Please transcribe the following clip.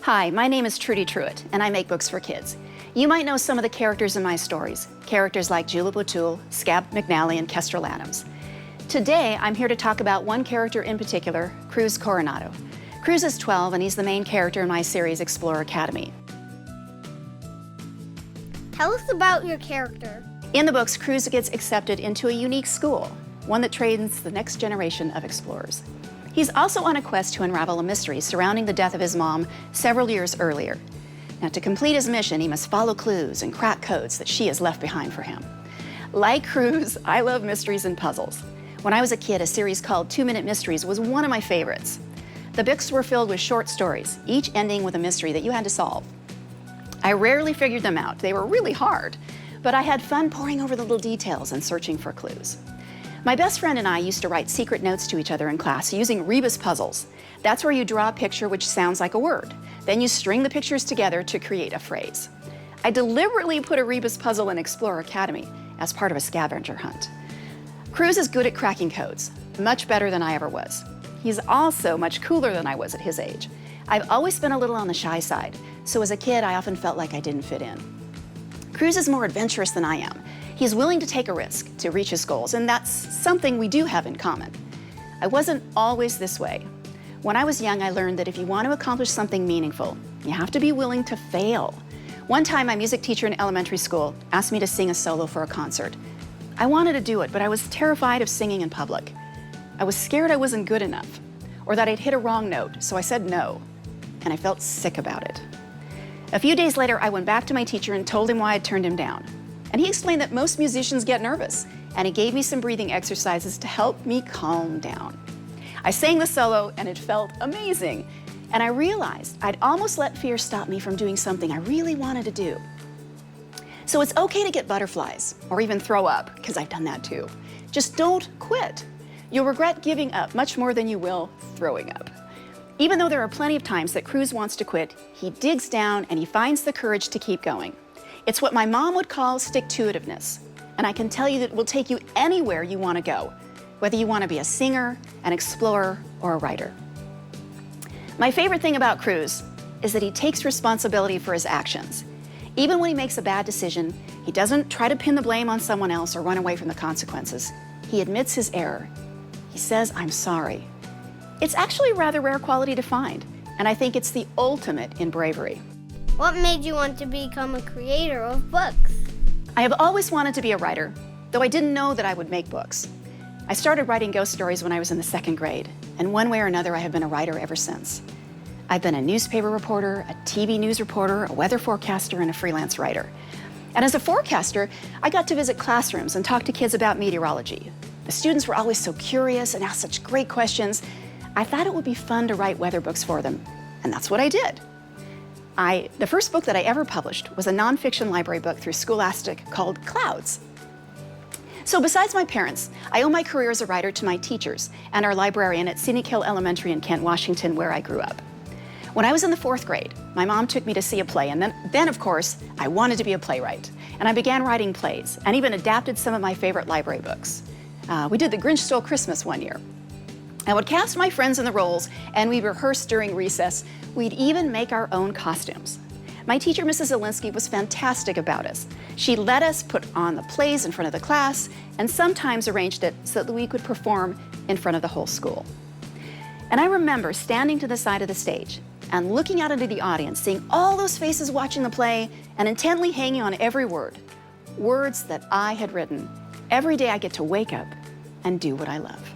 Hi, my name is Trudy Trueit, and I make books for kids. You might know some of the characters in my stories, characters like Julep O'Toole, Scab McNally, and Kestrel Adams. Today, I'm here to talk about one character in particular, Cruz Coronado. Cruz is 12, and he's the main character in my series, Explorer Academy. Tell us about your character. In the books, Cruz gets accepted into a unique school, one that trains the next generation of explorers. He's also on a quest to unravel a mystery surrounding the death of his mom several years earlier. Now, to complete his mission, he must follow clues and crack codes that she has left behind for him. Like Cruz, I love mysteries and puzzles. When I was a kid, a series called 2-Minute Mysteries was one of my favorites. The books were filled with short stories, each ending with a mystery that you had to solve. I rarely figured them out. They were really hard, but I had fun poring over the little details and searching for clues. My best friend and I used to write secret notes to each other in class using rebus puzzles. That's where you draw a picture which sounds like a word. Then you string the pictures together to create a phrase. I deliberately put a rebus puzzle in Explorer Academy as part of a scavenger hunt. Cruz is good at cracking codes, much better than I ever was. He's also much cooler than I was at his age. I've always been a little on the shy side, so as a kid I often felt like I didn't fit in. Cruz is more adventurous than I am. He's willing to take a risk to reach his goals, and that's something we do have in common. I wasn't always this way. When I was young, I learned that if you want to accomplish something meaningful, you have to be willing to fail. One time, my music teacher in elementary school asked me to sing a solo for a concert. I wanted to do it, but I was terrified of singing in public. I was scared I wasn't good enough, or that I'd hit a wrong note, so I said no, and I felt sick about it. A few days later, I went back to my teacher and told him why I'd turned him down. And he explained that most musicians get nervous, and he gave me some breathing exercises to help me calm down. I sang the solo, and it felt amazing. And I realized I'd almost let fear stop me from doing something I really wanted to do. So it's okay to get butterflies, or even throw up, because I've done that too. Just don't quit. You'll regret giving up much more than you will throwing up. Even though there are plenty of times that Cruz wants to quit, he digs down and he finds the courage to keep going. It's what my mom would call stick-to-itiveness, and I can tell you that it will take you anywhere you want to go, whether you want to be a singer, an explorer, or a writer. My favorite thing about Cruz is that he takes responsibility for his actions. Even when he makes a bad decision, he doesn't try to pin the blame on someone else or run away from the consequences. He admits his error. He says, "I'm sorry." It's actually a rather rare quality to find, and I think it's the ultimate in bravery. What made you want to become a creator of books? I have always wanted to be a writer, though I didn't know that I would make books. I started writing ghost stories when I was in the 2nd grade, and one way or another I have been a writer ever since. I've been a newspaper reporter, a TV news reporter, a weather forecaster, and a freelance writer. And as a forecaster, I got to visit classrooms and talk to kids about meteorology. The students were always so curious and asked such great questions. I thought it would be fun to write weather books for them, and that's what I did. The first book that I ever published was a nonfiction library book through Scholastic called Clouds. So besides my parents, I owe my career as a writer to my teachers and our librarian at Scenic Hill Elementary in Kent, Washington, where I grew up. When I was in the 4th grade, my mom took me to see a play, and then of course, I wanted to be a playwright. And I began writing plays, and even adapted some of my favorite library books. We did The Grinch Stole Christmas one year. I would cast my friends in the roles, and we'd rehearse during recess. We'd even make our own costumes. My teacher, Mrs. Zielinski, was fantastic about us. She let us put on the plays in front of the class, and sometimes arranged it so that we could perform in front of the whole school. And I remember standing to the side of the stage and looking out into the audience, seeing all those faces watching the play and intently hanging on every word, words that I had written. Every day I get to wake up and do what I love.